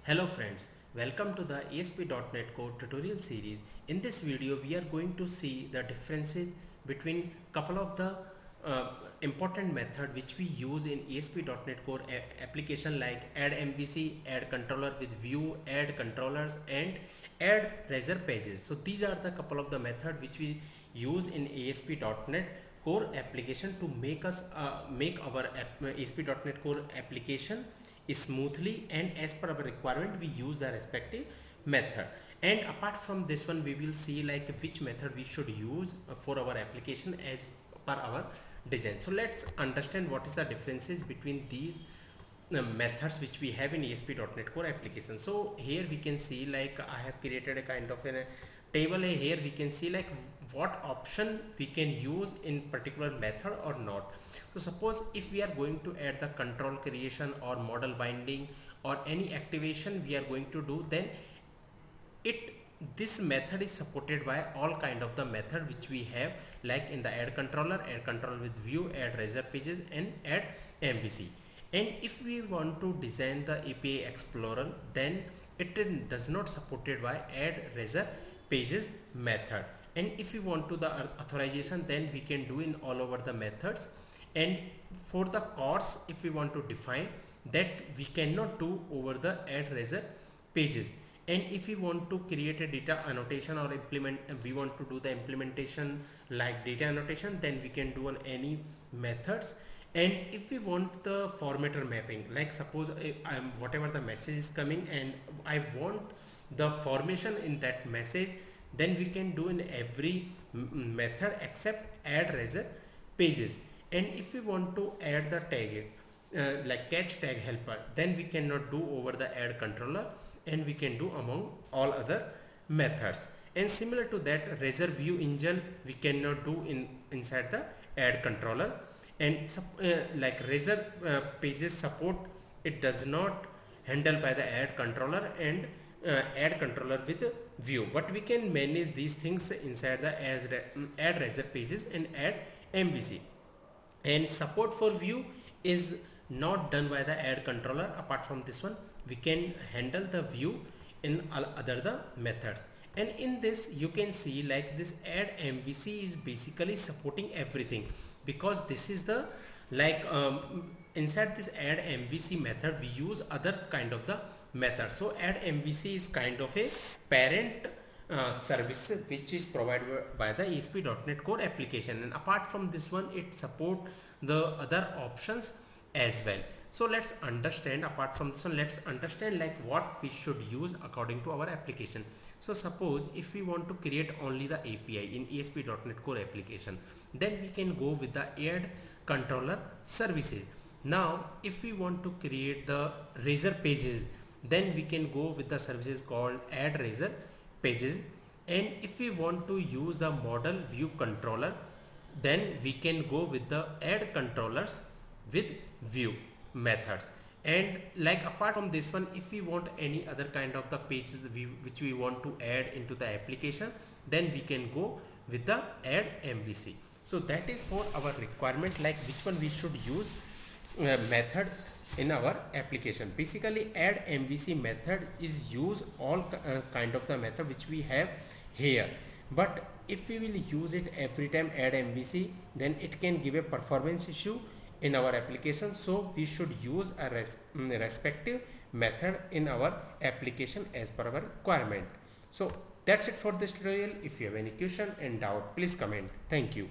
Hello friends, welcome to the asp.netcore tutorial series. In this video we are going to see the differences between couple of the important method which we use in asp.netcore application like AddMVC, AddControllersWithViews, AddControllers and AddRazorPages. So these are the couple of the method which we use in asp.NET Core application to make our ASP.NET Core application smoothly, and as per our requirement we use the respective method. And apart from this one we will see like which method we should use for our application as per our design. So let's understand what is the differences between these methods which we have in ASP.NET Core application. So here we can see like I have created a kind of a table. Here we can see like what option we can use in particular method or not. So suppose if we are going to add the control creation or model binding or any activation we are going to do, then this method is supported by all kind of the method which we have like in the AddController, AddControllersWithViews, AddRazorPages and AddMVC. And if we want to design the API Explorer, then it does not supported by AddRazorPages method. And if we want to the authorization, then we can do in all over the methods. And for the course, if we want to define that, we cannot do over the AddRazorPages. And if we want to create a data annotation or we want to do the implementation like data annotation, then we can do on any methods. And if we want the formatter mapping, like suppose whatever the message is coming and I want the formation in that message, then we can do in every method except AddRazorPages. And if we want to add the tag like catch tag helper, then we cannot do over the AddController, and we can do among all other methods. And similar to that, Razor View Engine we cannot do inside the AddController. And like Razor Pages support, it does not handle by the AddController and AddControllersWithViews, but we can manage these things inside the AddRazorPages and AddMVC. And support for view is not done by the AddController. Apart from this one, we can handle the view in other the methods. And in this you can see like this AddMVC is basically supporting everything, because this is the like inside this AddMVC method we use other kind of the method. So AddMVC is kind of a parent service which is provided by the ASP.NET Core application, and apart from this one it support the other options as well. So let's understand, apart from this one, let's understand like what we should use according to our application. So suppose if we want to create only the API in ASP.NET Core application, then we can go with the AddController services. Now if we want to create the Razor Pages, then we can go with the services called AddRazorPages. And if we want to use the model view controller, then we can go with the AddControllersWithViews methods. And like apart from this one, if we want any other kind of the pages which we want to add into the application, then we can go with the AddMVC. So that is for our requirement, like which one we should use method in our application. Basically AddMVC method is use all kind of the method which we have here, but if we will use it every time AddMVC, then it can give a performance issue in our application. So we should use a respective method in our application as per our requirement. So that's it for this tutorial. If you have any question and doubt, please comment. Thank you.